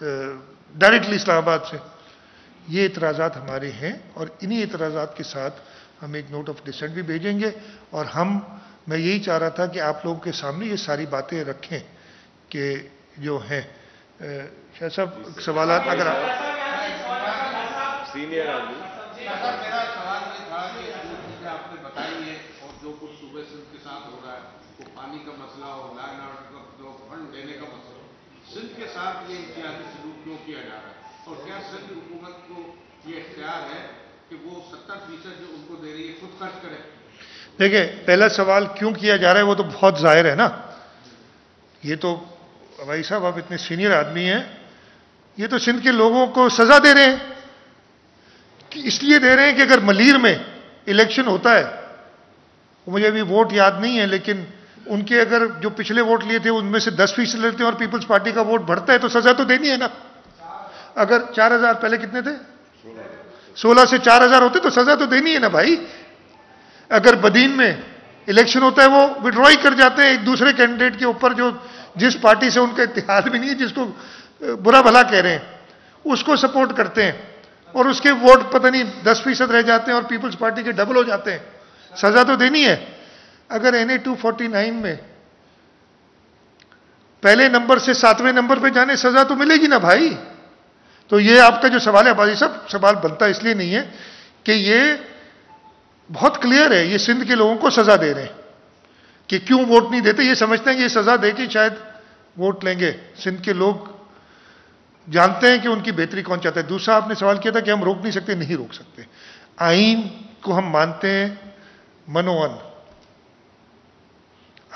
directly اسلام آباد سے. یہ اعتراضات ہمارے ہیں اور انہی اعتراضات کے ساتھ ہم ایک نوٹ آف ڈسینٹ بھی بھیجیں گے. اور میں یہی چاہ رہا تھا کہ آپ لوگوں کے سامنے یہ ساری باتیں رکھیں کہ جو ہیں. شاہ صاحب سوالات اگر سینئر آدمی. میرا سوال یہ تھا کہ آپ نے بتائی ہے اور جو کچھ صوبے سندھ کے ساتھ ہو رہا ہے وہ پانی کا مسئلہ ہو, لا اینڈ آرڈر کا جو فنڈ دینے کا مسئلہ ہو, سندھ کے ساتھ یہ امتیازی سلوک کیوں کیا جا رہا ہے اور کیا سندھ حکومت کو یہ اختیار ہے کہ وہ 70% جو ان کو دے رہی ہے خود خرچ کرے؟ دیکھیں, پہلا سوال کیوں کیا جا رہا ہے وہ تو بہت ظاہر ہے نا. یہ تو بھائی صاحب آپ اتنے سینئر آدمی ہیں, یہ تو سندھ کے لوگوں کو سزا دے رہے ہیں. اس لیے دے رہے ہیں کہ اگر ملیر میں الیکشن ہوتا ہے, مجھے ابھی ووٹ یاد نہیں ہے لیکن ان کے اگر جو پچھلے ووٹ لیے تھے ان میں سے 10% لیتے ہیں اور پیپلز پارٹی کا ووٹ بڑھتا ہے تو سزا تو دینی ہے نا. اگر 4,000 پہلے کتنے تھے, 16 سے 4,000 ہوتے تو سزا تو دینی ہے نا بھائی. اگر بدین میں الیکشن ہوتا ہے وہ وڈرائی کر جاتے ہیں ایک دوسرے کینڈیڈیٹ کے اوپر جو جس پارٹی سے ان کا اتحاد بھی نہیں ہے, جس کو برا بھلا کہہ رہے ہیں, اس کو سپورٹ کرتے ہیں اور اس کے ووٹ پتہ نہیں 10% رہ جاتے ہیں اور پیپلز پارٹی کے ڈبل ہو جاتے ہیں. سزا تو دینی ہے. اگر NA 249 میں پہلے نمبر سے 7ویں نمبر پہ جانے سزا تو ملے گی نا بھائی. تو یہ آپ کا جو سوال ہے بازی صاحب, سوال بنتا اس لیے نہیں ہے کہ یہ بہت کلیئر ہے, یہ سندھ کے لوگوں کو سزا دے رہے ہیں کہ کیوں ووٹ نہیں دیتے. یہ سمجھتے ہیں کہ یہ سزا دے کے شاید ووٹ لیں گے. سندھ کے لوگ جانتے ہیں کہ ان کی بہتری کون چاہتا ہے. دوسرا آپ نے سوال کیا تھا کہ ہم روک نہیں سکتے. نہیں روک سکتے. آئین کو ہم مانتے ہیں منوان.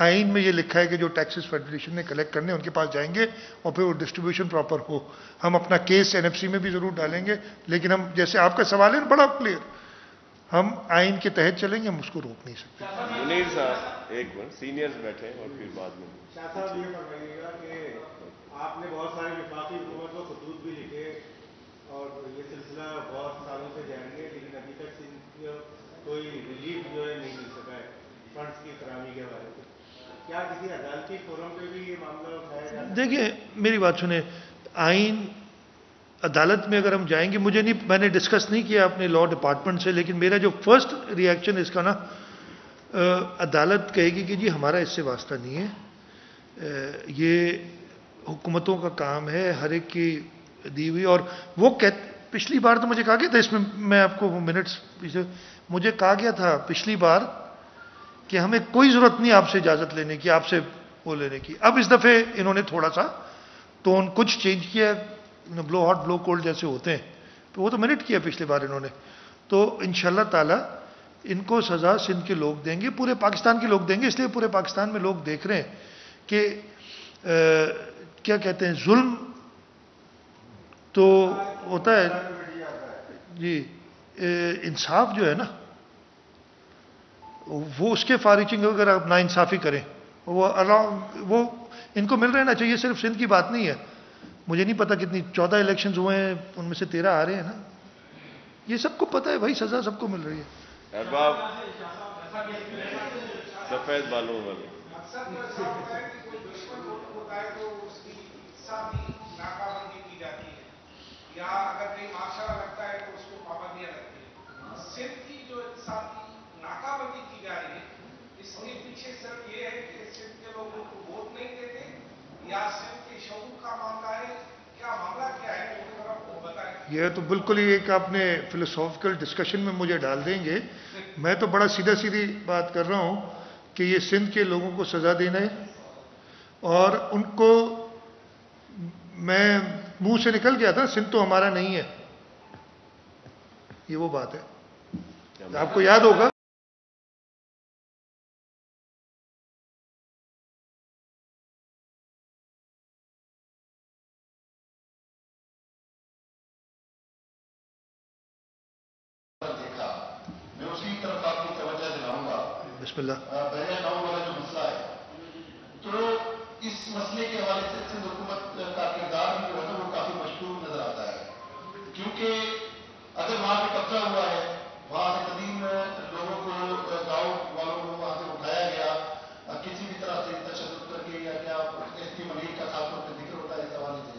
آئین میں یہ لکھا ہے کہ جو ٹیکسز فیڈریشن نے کلیکٹ کرنے ان کے پاس جائیں گے اور پھر وہ ڈسٹریبیوشن پراپر ہو. ہم اپنا کیس NFC میں بھی ضرور ڈالیں گے, لیکن ہم جیسے آپ کا سوال ہے بڑا کلیئر, ہم آئین کے تحت چلیں گے, ہم اس کو روک نہیں سکتے. منیر صاحب ایک منٹ, سینئرز بیٹھے اور پھر بعد میں. شاہ صاحب یہ فرمائیے گا کہ آپ نے بہت سارے وفاقی حکومت کو خطوط بھی لکھے اور یہ سلسلہ بہت سالوں سے جائیں گے, لیکن ابھی تک کوئی ریلیف جو ہے نہیں مل سکا ہے فنڈس کی فراہمی کے بارے میں. کیا کسی عدالتی فورم پہ بھی یہ معاملہ اٹھایا جاتا ہے؟ دیکھیے میری بات سنیں, آئین عدالت میں اگر ہم جائیں گے, مجھے نہیں, میں نے ڈسکس نہیں کیا اپنے لاء ڈپارٹمنٹ سے, لیکن میرا جو فرسٹ ریئیکشن اس کا نا, عدالت کہے گی کہ جی ہمارا اس سے واسطہ نہیں ہے, یہ حکومتوں کا کام ہے ہر ایک کی دی ہوئی. اور وہ پچھلی بار تو مجھے کہا گیا تھا, اس میں آپ کو منٹس پیچھے مجھے کہا گیا تھا پچھلی بار کہ ہمیں کوئی ضرورت نہیں آپ سے اجازت لینے کی, آپ سے وہ لینے کی. اب اس دفعہ انہوں نے تھوڑا سا ٹون کچھ چینج کیا, بلو ہاٹ بلو کولڈ جیسے ہوتے ہیں, تو وہ تو منٹ کیا پچھلی بار انہوں نے. تو انشاءاللہ تعالی ان کو سزا سندھ کے لوگ دیں گے, پورے پاکستان کے لوگ دیں گے. اس لیے پورے پاکستان میں لوگ دیکھ رہے ہیں کہ کیا کہتے ہیں, ظلم تو ہوتا ہے جی, انصاف جو ہے نا وہ اس کے فارغ اگر آپ نا انصافی کریں وہ ان کو مل رہنا چاہیے. صرف سندھ کی بات نہیں ہے, مجھے نہیں پتا کتنی 14 الیکشنز ہوئے ہیں, ان میں سے 13 آ رہے ہیں نا, یہ سب کو پتا ہے بھائی, سزا سب کو مل رہی ہے. احباب سفید بالوں والے یا اگر کہیں معاشرہ لگتا ہے تو اس کو پابندیاں لگتی ہیں. سندھ کی جو اقتصادی ناکہ بندی کی جا رہی ہے, اس کے پیچھے صرف یہ ہے کہ سندھ کے لوگ ان کو ووٹ نہیں دیتے یا سندھ کے شعور کا معاملہ ہے, کیا معاملہ کیا ہے وہ ذرا وہ بتائیں. یہ تو بالکل ہی ایک آپ نے فلسافیکل ڈسکشن میں مجھے ڈال دیں گے. میں تو بڑا سیدھا سیدھی بات کر رہا ہوں کہ یہ سندھ کے لوگوں کو سزا دینا ہے اور ان کو, میں منہ سے نکل گیا تھا سندھ تو ہمارا نہیں ہے, یہ وہ بات ہے. آپ کو یاد ہوگا میں اسی طرف آپ کی توجہ دلاؤں گا. بسم اللہ. دریا ناؤ والا جو مسئلہ ہے, تو اس مسئلے کے حوالے سے سندھ حکومت کا کردار بھی جو ہے نا وہ کافی مشکوک نظر آتا ہے, کیونکہ اگر وہاں پہ قبضہ ہوا ہے, وہاں سے قدیم لوگوں کو, گاؤں والوں کو وہاں سے اٹھایا گیا, کسی بھی طرح سے تشدد کر کے یا کیا اس کی ملیر کا خاص طور پہ ذکر ہوتا ہے اس حوالے سے,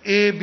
A, B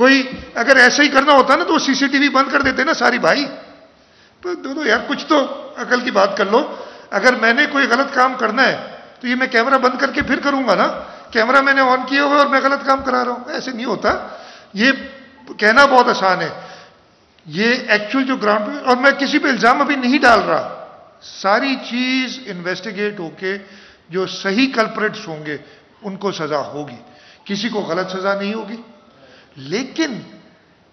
کوئی اگر ایسا ہی کرنا ہوتا نا تو وہ CCTV بند کر دیتے نا ساری بھائی. دونوں یار کچھ تو عقل کی بات کر لو. اگر میں نے کوئی غلط کام کرنا ہے تو یہ میں کیمرہ بند کر کے پھر کروں گا نا. کیمرہ میں نے آن کیا ہوا اور میں غلط کام کرا رہا ہوں, ایسے نہیں ہوتا. یہ کہنا بہت آسان ہے, یہ ایکچوئل جو گراؤنڈ پہ, اور میں کسی پہ الزام ابھی نہیں ڈال رہا. ساری چیز انویسٹیگیٹ ہو کے جو صحیح کلپریٹس ہوں گے ان کو سزا ہوگی, کسی کو غلط سزا نہیں ہوگی. لیکن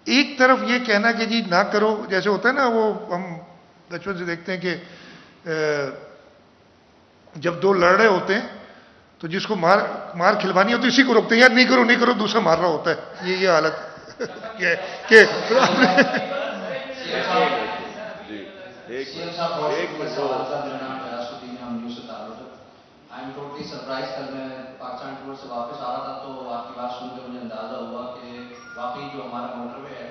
ایک طرف یہ کہنا کہ جی نہ کرو, جیسے ہوتا ہے نا, وہ ہم بچپن سے دیکھتے ہیں کہ جب دو لڑ رہے ہوتے ہیں تو جس کو مار کھلوانی ہوتی ہے اسی کو روکتے ہیں, یار نہیں کرو نہیں کرو, دوسرا مار رہا ہوتا ہے. یہ حالت کہ سرپرائز کر میں پاکستان ٹور سے واپس آ رہا تھا تو آپ کی بات سن کے مجھے اندازہ ہوا کہ واقعی جو ہمارا موٹر وے ہے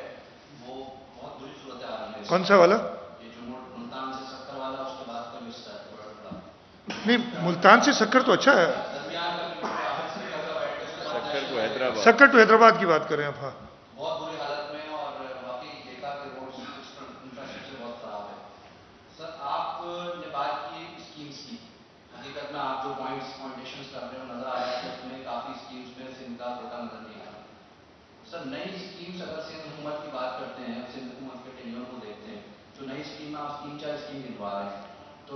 وہ بہت بری صورت حال ہے. کون سا والا؟ یہ جو ملتان سے سکر والا, اس کے بعد کا لسٹ ہے. نہیں, ملتان سے سکر تو اچھا ہے, سکر ٹو حیدرآباد کی بات کریں آپ. ہاں بہت بری حالت میں, اور واقعی دیکھا کہ روڈ انفراسٹرکچر بہت خراب ہے. سر آپ نے بات کی اسکیمس کی, حقیقت میں آپ جو پوائنٹیشنز کر رہے ہو نظر آ رہا ہے کہ اس میں کافی اسکیمس میں سندھ کا دھوکہ نظر نہیں آ رہا. سر نئی اسکیمس اگر سندھ حکومت کی بات کرتے ہیں, سندھ حکومت کے ٹینیور کو دیکھتے ہیں, جو نئی اسکیم میں آپ اسکیم چاہے اسکیم گنوا رہے ہیں, تو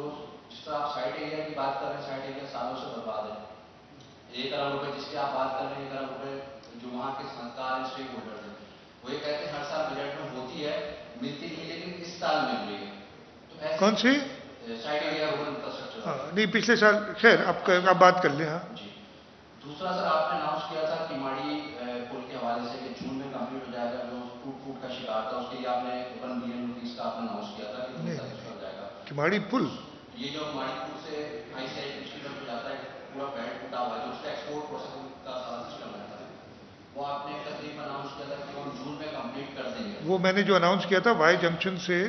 جس طرح آپ سائٹ ایریا کی بات کر رہے ہیں, سائٹ ایریا سالوں سے برباد ہے. 1 ارب روپے جس کی آپ بات کر رہے ہیں, 1 ارب روپے جو وہاں کے صنعتکار ہیں, اسٹیک ہولڈرز ہیں, وہ یہ کہتے ہیں ہر سال بجٹ میں ہوتی ہے, ملتی نہیں, لیکن اس سال مل رہی ہے. تو کون سی سائٹ ایریا روڈ انفراسٹرکچر نہیں, پچھلے سال خیر آپ بات کر لیں. ہاں جی. دوسرا سر آپ نے اناؤنس کیا تھا کہ ماڑی پل کے حوالے سے کہ جون میں کمپلیٹ ہو جائے گا, جو ٹوٹ کا شکار تھا اس کے لیے آپ نے 1 بلین روپیز کا آپ نے اناؤنس کیا تھا کہ ہو جائے گا. کماڑی پل, یہ جو ماڑی پل سے ہائی سائڈ کی طرف جاتا ہے, پورا بیڈ ٹوٹا ہوا ہے, جو اس کا ایکسپورٹ پروسیسنگ کا سارا سسٹم رہتا ہے, وہ آپ نے تقریباً اناؤنس کیا تھا کہ وہ جون میں کمپلیٹ کر دیں گے. وہ میں نے جو اناؤنس کیا تھا وائی جنکشن سے,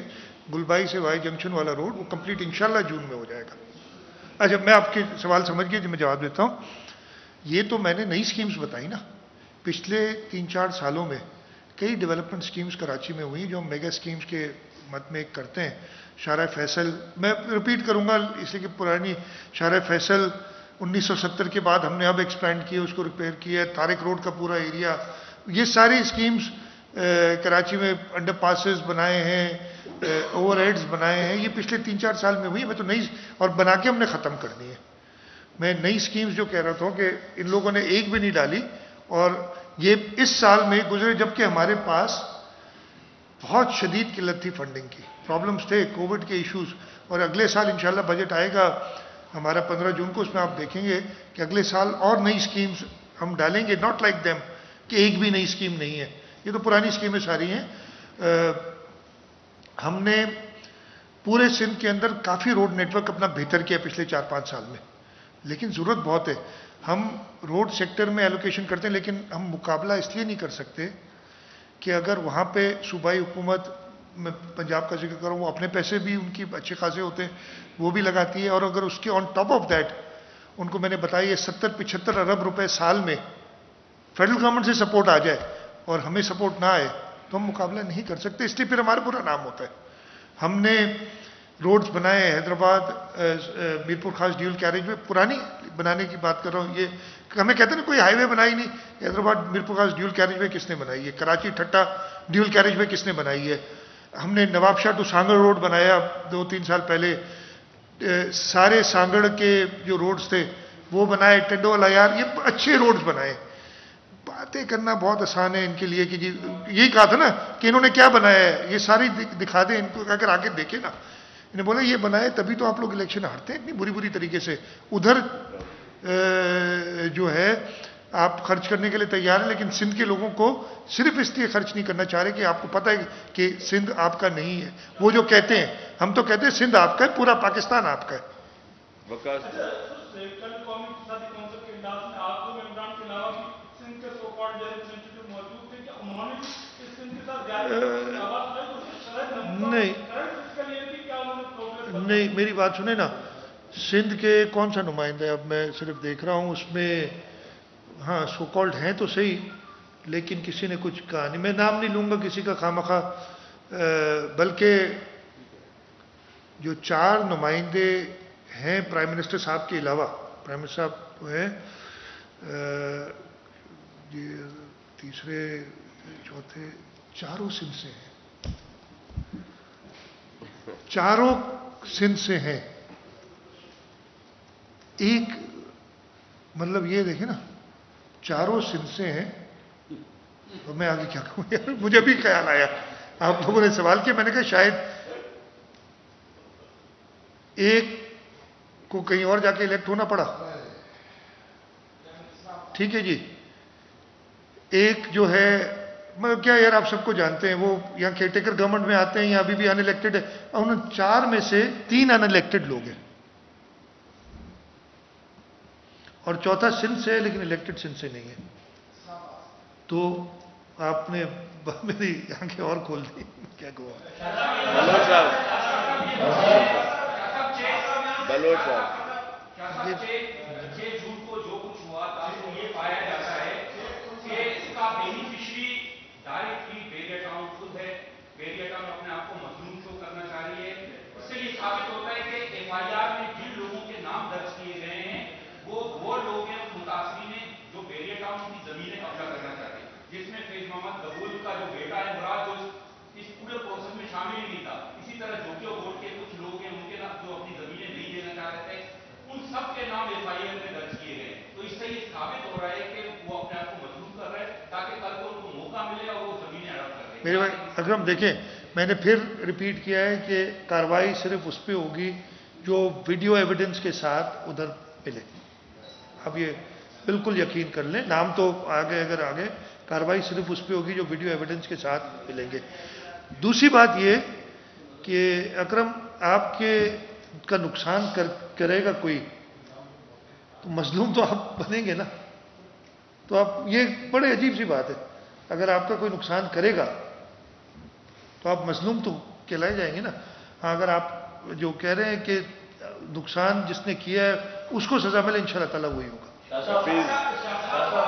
گلبائی سے وائی جنکشن والا روڈ, وہ کمپلیٹ انشاءاللہ جون میں ہو جائے گا. اچھا, میں آپ کے سوال سمجھ گیا, جو میں جواب دیتا ہوں. یہ تو میں نے نئی سکیمز بتائی نا. پچھلے 3-4 سالوں میں کئی ڈیولپمنٹ سکیمز کراچی میں ہوئی جو ہم میگا سکیمز کے مد میں کرتے ہیں. شارع فیصل, میں ریپیٹ کروں گا اس لیے کہ پرانی شارع فیصل 1970 کے بعد ہم نے اب ایکسپینڈ کیا, اس کو ریپیئر کیا. طارق روڈ کا پورا ایریا, یہ ساری سکیمز کراچی میں انڈر پاسز بنائے ہیں, اوور ہیڈز بنائے ہیں, یہ پچھلے 3-4 سال میں ہوئی. میں تو نئی اور بنا کے ہم نے ختم کرنی ہے. میں نئی سکیمز جو کہہ رہا تھا کہ ان لوگوں نے ایک بھی نہیں ڈالی, اور یہ اس سال میں گزرے جبکہ ہمارے پاس بہت شدید قلت تھی, فنڈنگ کی پرابلمز تھے, کووڈ کے ایشوز. اور اگلے سال انشاءاللہ بجٹ آئے گا ہمارا 15 جون کو, اس میں آپ دیکھیں گے کہ اگلے سال اور نئی سکیمز ہم ڈالیں گے. ناٹ لائک دیم کہ ایک بھی نئی سکیم نہیں ہے, یہ تو پرانی سکیمیں ساری ہیں. ہم نے پورے سندھ کے اندر کافی روڈ نیٹ ورک اپنا بہتر کیا پچھلے 4-5 سال میں, لیکن ضرورت بہت ہے. ہم روڈ سیکٹر میں ایلوکیشن کرتے ہیں, لیکن ہم مقابلہ اس لیے نہیں کر سکتے کہ اگر وہاں پہ صوبائی حکومت, میں پنجاب کا ذکر کروں, وہ اپنے پیسے بھی ان کی اچھے خاصے ہوتے ہیں, وہ بھی لگاتی ہے, اور اگر اس کے on top of that in کو میں نے بتایا یہ 70-75 ارب روپے سال میں فیڈرل گورنمنٹ سے سپورٹ آ جائے اور ہمیں سپورٹ نہ آئے تو ہم مقابلہ نہیں کر سکتے. اس لیے پھر ہمارا برا نام ہوتا ہے. ہم نے روڈز بنائے حیدرآباد میرپور خاص ڈیول کیریج میں, پرانی بنانے کی بات کر رہا ہوں. یہ ہمیں کہتے ہیں کوئی ہائی وے بنائی نہیں, حیدرآباد میرپور خاص ڈیول کیریج وے کس نے بنائی ہے, کراچی ٹھٹا ڈیول کیریج وے کس نے بنائی ہے. ہم نے نواب شاہ ٹو سانگڑ روڈ بنایا 2-3 سال پہلے. سارے سانگڑ کے جو روڈز تھے وہ بنائے, ٹنڈو والا یار, یہ اچھے روڈز بنائے. باتیں کرنا بہت آسان ہے ان کے لیے کہ جی یہی کہا تھا نا کہ انہوں نے کیا بنایا ہے, یہ ساری دکھا دیں ان کو, اگر آگے دیکھیں نا. انہیں بولا یہ بنائے تبھی تو آپ لوگ الیکشن ہارتے ہیں اتنی بری طریقے سے. ادھر جو ہے آپ خرچ کرنے کے لیے تیار ہیں, لیکن سندھ کے لوگوں کو صرف اس لیے خرچ نہیں کرنا چاہ رہے کہ آپ کو پتہ ہے کہ سندھ آپ کا نہیں ہے. وہ جو کہتے ہیں, ہم تو کہتے ہیں سندھ آپ کا ہے, پورا پاکستان آپ کا ہے. نہیں, میری بات سنیں نا, سندھ کے کون سا نمائندہ ہے, اب میں صرف دیکھ رہا ہوں اس میں, ہاں سو کالڈ ہیں تو صحیح, لیکن کسی نے کچھ کہا نہیں. میں نام نہیں لوں گا کسی کا خواہ بلکہ جو 4 نمائندے ہیں پرائم منسٹر صاحب کے علاوہ، پرائم منسٹر صاحب ہیں تیسرے چوتھے، چاروں سندھ سے ہیں، چاروں سندھ سے ہیں. ایک مطلب یہ دیکھیں نا، چاروں سندھ سے ہیں. تو میں آگے کیا کہوں یار، مجھے بھی خیال آیا آپ لوگوں نے سوال کیا، میں نے کہا شاید ایک کو کہیں اور جا کے الیکٹ ہونا پڑا. ٹھیک ہے جی. ایک جو ہے کیا یار آپ سب کو جانتے ہیں، وہ یہاں کیئر ٹیکر گورنمنٹ میں آتے ہیں یا ابھی بھی ان الیکٹڈ ہے. ان 4 میں سے 3 ان الیکٹڈ لوگ ہیں اور چوتھا سندھ سے ہے لیکن الیکٹڈ سندھ سے نہیں ہے. تو آپ نے میری آنکھیں اور کھول دی. کیا کہوں بلوچ صاحب یہ جھوٹ کو جو کچھ ہوا تھا تو یہ پایا جاتا ہے کہ اس کا بینیفیشری ڈائریکٹلی بیریا ٹاؤن خود ہے. بیریا ٹاؤن اپنے آپ کو مظلوم شو کرنا چاہ رہی ہے. اس سے یہ ثابت ہوتا ہے کہ FIR میں جن لوگوں کے نام درج کیے گئے ہیں وہ لوگ ہیں متاثرین ہیں جو بیریا ٹاؤن کی زمینیں قبضہ کرنا چاہتے ہیں، جس میں فیض محمد قبول کا جو بیٹا ہے مراد جو اس پورے پروسیس میں شامل ہی نہیں تھا. اسی طرح جوکیو بورڈ کے کچھ لوگ ہیں ان کے نام جو اپنی زمینیں نہیں دینا چاہ رہے تھے، ان سب کے نام FIR میں درج کیے گئے. تو اس سے یہ ثابت ہو رہا ہے کہ وہ اپنے آپ کو مظلوم کر رہے ہیں تاکہ کل کو ان کو موقع ملے اور وہ زمینیں ہڑپ کر دیں. میرے بھائی اکرم دیکھیں، میں نے پھر ریپیٹ کیا ہے کہ کارروائی صرف اس پہ ہوگی جو ویڈیو ایویڈنس کے ساتھ ادھر ملے. اب یہ بالکل یقین کر لیں، نام تو آگے اگر آگے، کارروائی صرف اس پہ ہوگی جو ویڈیو ایویڈنس کے ساتھ ملیں گے. دوسری بات یہ کہ اکرم آپ کے کا نقصان کرے گا کوئی تو مظلوم تو آپ بنیں گے نا. تو آپ یہ بڑے عجیب سی بات ہے، اگر آپ کا کوئی نقصان کرے گا تو آپ مظلوم تو کہلائے جائیں گے نا. ہاں اگر آپ جو کہہ رہے ہیں کہ نقصان جس نے کیا ہے اس کو سزا ملے، انشاءاللہ تعالیٰ وہی ہوگا.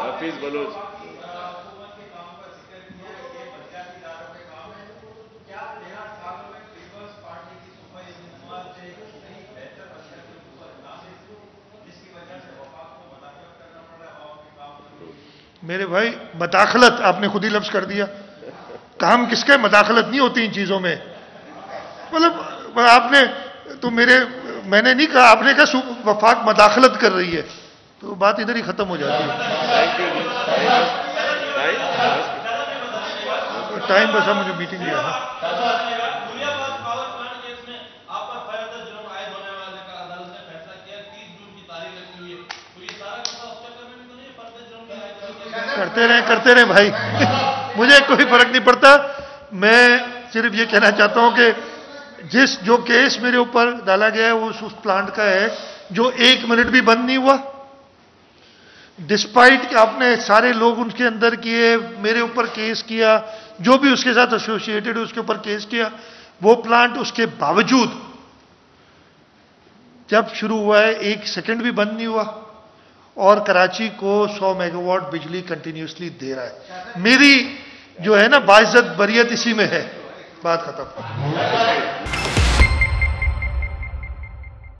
حفیظ بلوچ میرے بھائی مداخلت آپ نے خود ہی لفظ کر دیا. کام کس کا مداخلت نہیں ہوتی ان چیزوں میں. مطلب آپ نے تو میں نے نہیں کہا، آپ نے کہا وفاق مداخلت کر رہی ہے، تو بات ادھر ہی ختم ہو جاتی ہے. ٹائم بس مجھے میٹنگ دیا ہے. کرتے رہیں بھائی مجھے کوئی فرق نہیں پڑتا. میں صرف یہ کہنا چاہتا ہوں کہ جو کیس میرے اوپر ڈالا گیا ہے وہ اس پلانٹ کا ہے جو 1 منٹ بھی بند نہیں ہوا، ڈسپائٹ کہ آپ نے سارے لوگ ان کے اندر کیے، میرے اوپر کیس کیا، جو بھی اس کے ساتھ ایسوسیٹڈ اس کے اوپر کیس کیا. وہ پلانٹ اس کے باوجود جب شروع ہوا ہے 1 سیکنڈ بھی بند نہیں ہوا اور کراچی کو 100 میگا واٹ بجلی کنٹینیوسلی دے رہا ہے. میری جو ہے نا باعزت بریت اسی میں ہے. بات ختم.